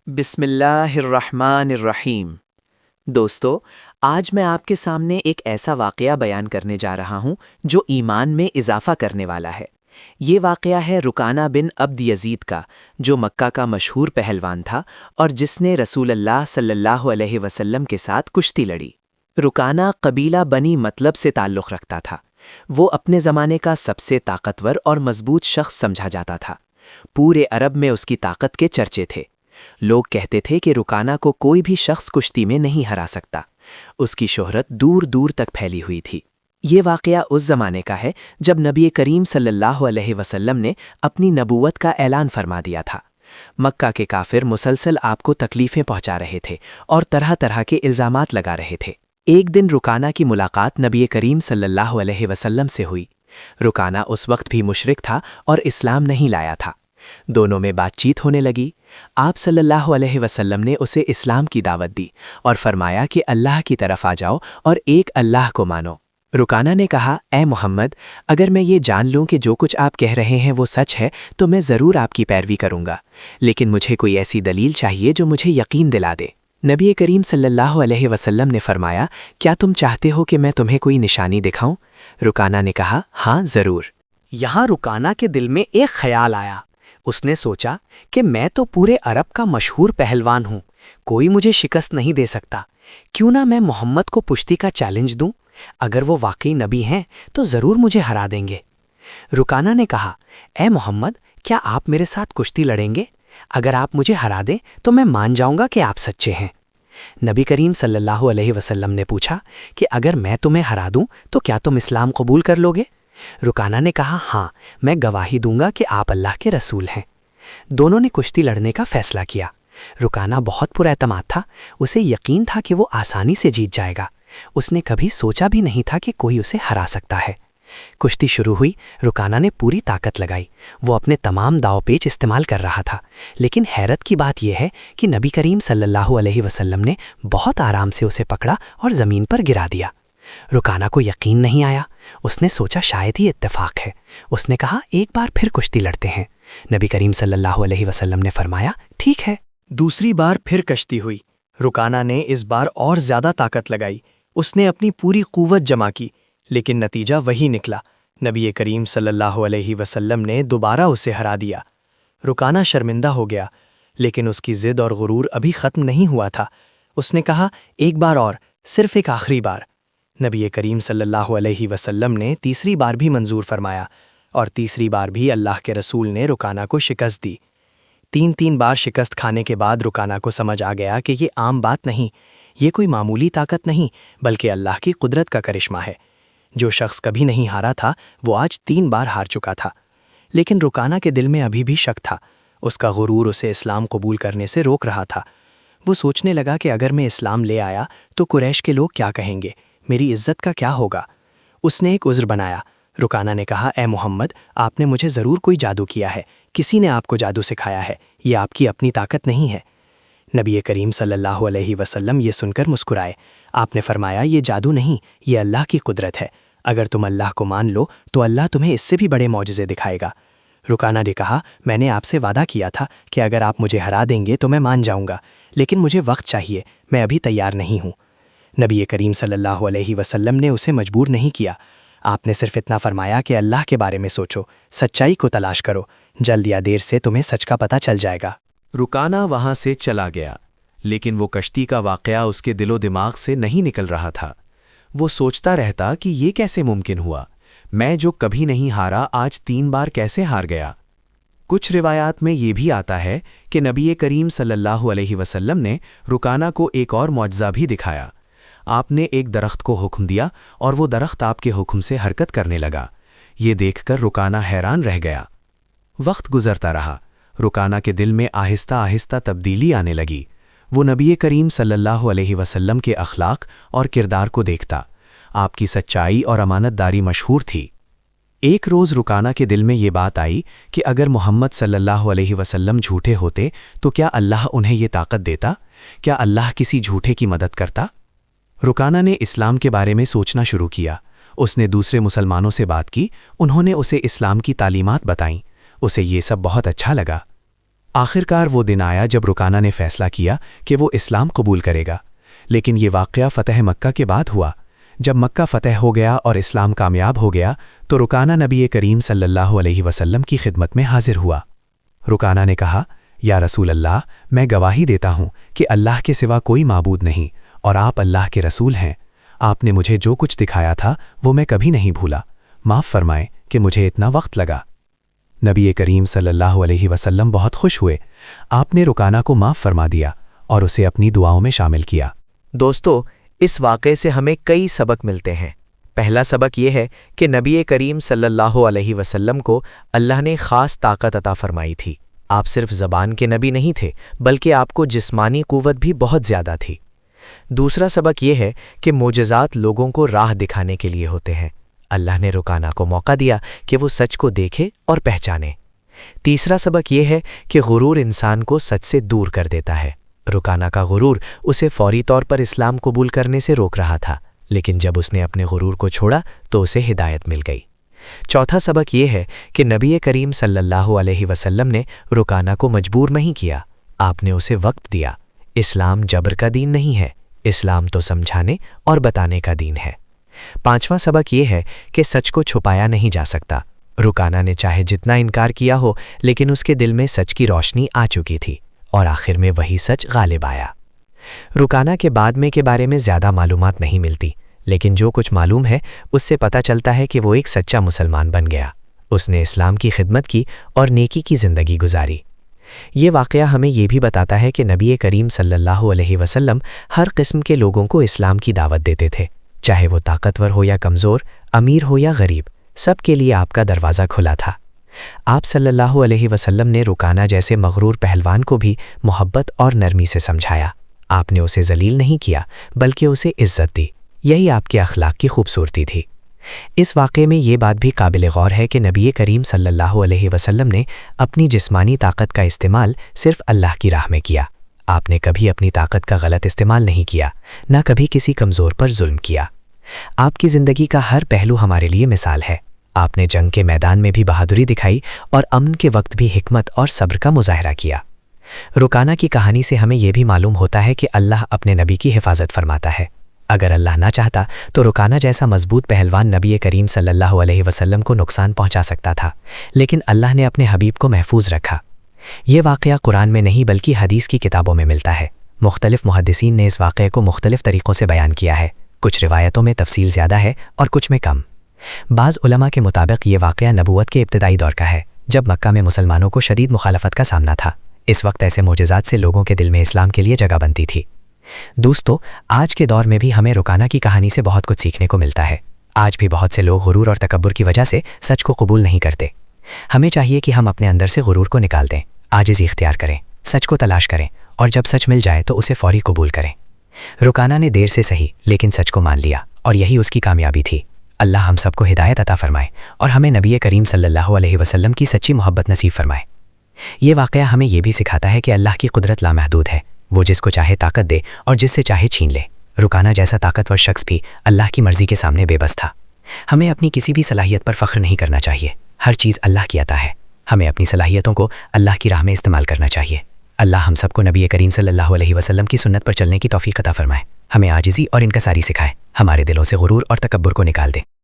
بسم اللہ الرحمن الرحیم۔ دوستو، آج میں آپ کے سامنے ایک ایسا واقعہ بیان کرنے جا رہا ہوں جو ایمان میں اضافہ کرنے والا ہے۔ یہ واقعہ ہے رکانہ بن عبد یزید کا، جو مکہ کا مشہور پہلوان تھا اور جس نے رسول اللہ صلی اللہ علیہ وسلم کے ساتھ کشتی لڑی۔ رکانہ قبیلہ بنی مطلب سے تعلق رکھتا تھا۔ وہ اپنے زمانے کا سب سے طاقتور اور مضبوط شخص سمجھا جاتا تھا۔ پورے عرب میں اس کی طاقت کے چرچے تھے۔ لوگ کہتے تھے کہ رکانہ کو کوئی بھی شخص کشتی میں نہیں ہرا سکتا۔ اس کی شہرت دور دور تک پھیلی ہوئی تھی۔ یہ واقعہ اس زمانے کا ہے جب نبی کریم صلی اللہ علیہ وسلم نے اپنی نبوت کا اعلان فرما دیا تھا۔ مکہ کے کافر مسلسل آپ کو تکلیفیں پہنچا رہے تھے اور طرح طرح کے الزامات لگا رہے تھے۔ ایک دن رکانہ کی ملاقات نبی کریم صلی اللہ علیہ وسلم سے ہوئی۔ رکانہ اس وقت بھی مشرک تھا اور اسلام نہیں لایا تھا۔ دونوں میں بات چیت ہونے لگی۔ آپ صلی اللہ علیہ وسلم نے اسے اسلام کی دعوت دی اور فرمایا کہ اللہ کی طرف آ جاؤ اور ایک اللہ کو مانو۔ رکانہ نے کہا، اے محمد، اگر میں یہ جان لوں کہ جو کچھ آپ کہہ رہے ہیں وہ سچ ہے تو میں ضرور آپ کی پیروی کروں گا، لیکن مجھے کوئی ایسی دلیل چاہیے جو مجھے یقین دلا دے۔ نبی کریم صلی اللہ علیہ وسلم نے فرمایا، کیا تم چاہتے ہو کہ میں تمہیں کوئی نشانی دکھاؤں؟ رکانہ نے کہا، ہاں ضرور۔ یہاں رکانہ کے دل میں ایک خیال آیا۔ اس نے سوچا کہ میں تو پورے عرب کا مشہور پہلوان ہوں، کوئی مجھے شکست نہیں دے سکتا، کیوں نہ میں محمد کو کشتی کا چیلنج دوں؟ اگر وہ واقعی نبی ہیں تو ضرور مجھے ہرا دیں گے۔ رکانہ نے کہا، اے محمد، کیا آپ میرے ساتھ کشتی لڑیں گے؟ اگر آپ مجھے ہرا دیں تو میں مان جاؤں گا کہ آپ سچے ہیں۔ نبی کریم صلی اللہ علیہ وسلم نے پوچھا کہ اگر میں تمہیں ہرا دوں تو کیا تم اسلام قبول کر لو گے؟ رکانہ نے کہا، ہاں، میں گواہی دوں گا کہ آپ اللہ کے رسول ہیں۔ دونوں نے کشتی لڑنے کا فیصلہ کیا۔ رکانہ بہت پر اعتماد تھا، اسے یقین تھا کہ وہ آسانی سے جیت جائے گا۔ اس نے کبھی سوچا بھی نہیں تھا کہ کوئی اسے ہرا سکتا ہے۔ کشتی شروع ہوئی، رکانہ نے پوری طاقت لگائی، وہ اپنے تمام داؤ پیچ استعمال کر رہا تھا، لیکن حیرت کی بات یہ ہے کہ نبی کریم صلی اللہ علیہ وسلم نے بہت آرام سے اسے پکڑا اور زمین پر گرا دیا۔ رکانہ کو یقین نہیں آیا، اس نے سوچا شاید ہی اتفاق ہے۔ اس نے کہا، ایک بار پھر کشتی لڑتے ہیں۔ نبی کریم صلی اللہ علیہ وسلم نے فرمایا، ٹھیک ہے۔ دوسری بار پھر کشتی ہوئی۔ رکانہ نے اس بار اور زیادہ طاقت لگائی، اس نے اپنی پوری قوت جمع کی، لیکن نتیجہ وہی نکلا۔ نبی کریم صلی اللہ علیہ وسلم نے دوبارہ اسے ہرا دیا۔ رکانہ شرمندہ ہو گیا، لیکن اس کی ضد اور غرور ابھی ختم نہیں ہوا تھا۔ اس نے کہا، ایک بار اور، صرف ایک آخری بار۔ نبی کریم صلی اللہ علیہ وسلم نے تیسری بار بھی منظور فرمایا، اور تیسری بار بھی اللہ کے رسول نے رکانہ کو شکست دی۔ تین بار شکست کھانے کے بعد رکانہ کو سمجھ آ گیا کہ یہ عام بات نہیں، یہ کوئی معمولی طاقت نہیں، بلکہ اللہ کی قدرت کا کرشمہ ہے۔ جو شخص کبھی نہیں ہارا تھا وہ آج 3 بار ہار چکا تھا۔ لیکن رکانہ کے دل میں ابھی بھی شک تھا، اس کا غرور اسے اسلام قبول کرنے سے روک رہا تھا۔ وہ سوچنے لگا کہ اگر میں اسلام لے آیا تو قریش کے لوگ کیا کہیں گے، میری عزت کا کیا ہوگا؟ اس نے ایک عذر بنایا۔ رکانہ نے کہا، اے محمد، آپ نے مجھے ضرور کوئی جادو کیا ہے، کسی نے آپ کو جادو سکھایا ہے، یہ آپ کی اپنی طاقت نہیں ہے۔ نبی کریم صلی اللہ علیہ وسلم یہ سن کر مسکرائے۔ آپ نے فرمایا، یہ جادو نہیں، یہ اللہ کی قدرت ہے۔ اگر تم اللہ کو مان لو تو اللہ تمہیں اس سے بھی بڑے معجزے دکھائے گا۔ رکانہ نے کہا، میں نے آپ سے وعدہ کیا تھا کہ اگر آپ مجھے ہرا دیں گے تو میں مان جاؤں گا، لیکن مجھے وقت چاہیے، میں ابھی تیار نہیں ہوں۔ نبی کریم صلی اللہ علیہ وسلم نے اسے مجبور نہیں کیا۔ آپ نے صرف اتنا فرمایا کہ اللہ کے بارے میں سوچو، سچائی کو تلاش کرو، جلد یا دیر سے تمہیں سچ کا پتہ چل جائے گا۔ رکانہ وہاں سے چلا گیا، لیکن وہ کشتی کا واقعہ اس کے دل و دماغ سے نہیں نکل رہا تھا۔ وہ سوچتا رہتا کہ یہ کیسے ممکن ہوا، میں جو کبھی نہیں ہارا آج 3 بار کیسے ہار گیا۔ کچھ روایات میں یہ بھی آتا ہے کہ نبی کریم صلی اللہ علیہ وسلم نے رکانہ کو ایک اور معجزہ بھی دکھایا۔ آپ نے ایک درخت کو حکم دیا اور وہ درخت آپ کے حکم سے حرکت کرنے لگا۔ یہ دیکھ کر رکانہ حیران رہ گیا۔ وقت گزرتا رہا، رکانہ کے دل میں آہستہ آہستہ تبدیلی آنے لگی۔ وہ نبی کریم صلی اللہ علیہ وسلم کے اخلاق اور کردار کو دیکھتا۔ آپ کی سچائی اور امانت داری مشہور تھی۔ ایک روز رکانہ کے دل میں یہ بات آئی کہ اگر محمد صلی اللہ علیہ وسلم جھوٹے ہوتے تو کیا اللہ انہیں یہ طاقت دیتا؟ کیا اللہ کسی جھوٹے کی مدد کرتا؟ رکانہ نے اسلام کے بارے میں سوچنا شروع کیا۔ اس نے دوسرے مسلمانوں سے بات کی، انہوں نے اسے اسلام کی تعلیمات بتائیں۔ اسے یہ سب بہت اچھا لگا۔ آخرکار وہ دن آیا جب رکانہ نے فیصلہ کیا کہ وہ اسلام قبول کرے گا، لیکن یہ واقعہ فتح مکہ کے بعد ہوا۔ جب مکہ فتح ہو گیا اور اسلام کامیاب ہو گیا تو رکانہ نبی کریم صلی اللہ علیہ وسلم کی خدمت میں حاضر ہوا۔ رکانہ نے کہا، یا رسول اللہ، میں گواہی دیتا ہوں کہ اللہ کے سوا کوئی معبود نہیں اور آپ اللہ کے رسول ہیں۔ آپ نے مجھے جو کچھ دکھایا تھا وہ میں کبھی نہیں بھولا، معاف فرمائیں کہ مجھے اتنا وقت لگا۔ نبی کریم صلی اللہ علیہ وسلم بہت خوش ہوئے۔ آپ نے رکانہ کو معاف فرما دیا اور اسے اپنی دعاؤں میں شامل کیا۔ دوستو، اس واقعے سے ہمیں کئی سبق ملتے ہیں۔ پہلا سبق یہ ہے کہ نبی کریم صلی اللہ علیہ وسلم کو اللہ نے خاص طاقت عطا فرمائی تھی۔ آپ صرف زبان کے نبی نہیں تھے بلکہ آپ کو جسمانی قوت بھی بہت زیادہ تھی۔ دوسرا سبق یہ ہے کہ معجزات لوگوں کو راہ دکھانے کے لیے ہوتے ہیں۔ اللہ نے رکانہ کو موقع دیا کہ وہ سچ کو دیکھے اور پہچانے۔ تیسرا سبق یہ ہے کہ غرور انسان کو سچ سے دور کر دیتا ہے۔ رکانہ کا غرور اسے فوری طور پر اسلام قبول کرنے سے روک رہا تھا، لیکن جب اس نے اپنے غرور کو چھوڑا تو اسے ہدایت مل گئی۔ چوتھا سبق یہ ہے کہ نبی کریم صلی اللہ علیہ وسلم نے رکانہ کو مجبور نہیں کیا، آپ نے اسے وقت دیا۔ اسلام جبر کا دین نہیں ہے، اسلام تو سمجھانے اور بتانے کا دین ہے۔ پانچواں سبق یہ ہے کہ سچ کو چھپایا نہیں جا سکتا۔ رکانہ نے چاہے جتنا انکار کیا ہو، لیکن اس کے دل میں سچ کی روشنی آ چکی تھی اور آخر میں وہی سچ غالب آیا۔ رکانہ کے بعد میں کے بارے میں زیادہ معلومات نہیں ملتی، لیکن جو کچھ معلوم ہے اس سے پتہ چلتا ہے کہ وہ ایک سچا مسلمان بن گیا۔ اس نے اسلام کی خدمت کی اور نیکی کی زندگی گزاری۔ یہ واقعہ ہمیں یہ بھی بتاتا ہے کہ نبی کریم صلی اللہ علیہ وسلم ہر قسم کے لوگوں کو اسلام کی دعوت دیتے تھے، چاہے وہ طاقتور ہو یا کمزور، امیر ہو یا غریب، سب کے لیے آپ کا دروازہ کھلا تھا۔ آپ صلی اللہ علیہ وسلم نے رکانہ جیسے مغرور پہلوان کو بھی محبت اور نرمی سے سمجھایا۔ آپ نے اسے ذلیل نہیں کیا بلکہ اسے عزت دی۔ یہی آپ کے اخلاق کی خوبصورتی تھی۔ اس واقعے میں یہ بات بھی قابل غور ہے کہ نبی کریم صلی اللہ علیہ وسلم نے اپنی جسمانی طاقت کا استعمال صرف اللہ کی راہ میں کیا۔ آپ نے کبھی اپنی طاقت کا غلط استعمال نہیں کیا، نہ کبھی کسی کمزور پر ظلم کیا۔ آپ کی زندگی کا ہر پہلو ہمارے لیے مثال ہے۔ آپ نے جنگ کے میدان میں بھی بہادری دکھائی اور امن کے وقت بھی حکمت اور صبر کا مظاہرہ کیا۔ رکانہ کی کہانی سے ہمیں یہ بھی معلوم ہوتا ہے کہ اللہ اپنے نبی کی حفاظت فرماتا ہے۔ اگر اللہ نہ چاہتا تو رکانہ جیسا مضبوط پہلوان نبی کریم صلی اللہ علیہ وسلم کو نقصان پہنچا سکتا تھا، لیکن اللہ نے اپنے حبیب کو محفوظ رکھا۔ یہ واقعہ قرآن میں نہیں بلکہ حدیث کی کتابوں میں ملتا ہے۔ مختلف محدثین نے اس واقعے کو مختلف طریقوں سے بیان کیا ہے، کچھ روایتوں میں تفصیل زیادہ ہے اور کچھ میں کم۔ بعض علماء کے مطابق یہ واقعہ نبوت کے ابتدائی دور کا ہے، جب مکہ میں مسلمانوں کو شدید مخالفت کا سامنا تھا۔ اس وقت ایسے معجزات سے لوگوں کے دل میں اسلام کے لیے جگہ بنتی تھی۔ دوستو، آج کے دور میں بھی ہمیں رکانہ کی کہانی سے بہت کچھ سیکھنے کو ملتا ہے۔ آج بھی بہت سے لوگ غرور اور تکبر کی وجہ سے سچ کو قبول نہیں کرتے۔ ہمیں چاہیے کہ ہم اپنے اندر سے غرور کو نکال دیں، عاجزی اختیار کریں، سچ کو تلاش کریں اور جب سچ مل جائے تو اسے فوری قبول کریں۔ رکانہ نے دیر سے صحیح لیکن سچ کو مان لیا اور یہی اس کی کامیابی تھی۔ اللہ ہم سب کو ہدایت عطا فرمائے اور ہمیں نبی کریم صلی اللہ علیہ وسلم کی سچی محبت نصیب فرمائے۔ یہ واقعہ ہمیں یہ بھی سکھاتا ہے کہ اللہ کی قدرت لامحدود ہے، وہ جس کو چاہے طاقت دے اور جس سے چاہے چھین لے۔ رکانہ جیسا طاقتور شخص بھی اللہ کی مرضی کے سامنے بے بس تھا۔ ہمیں اپنی کسی بھی صلاحیت پر فخر نہیں کرنا چاہیے، ہر چیز اللہ کی عطا ہے۔ ہمیں اپنی صلاحیتوں کو اللہ کی راہ میں استعمال کرنا چاہیے۔ اللہ ہم سب کو نبی کریم صلی اللہ علیہ وسلم کی سنت پر چلنے کی توفیق عطا فرمائے، ہمیں عاجزی اور انکساری سکھائے، ہمارے دلوں سے غرور اور تکبر کو نکال دے۔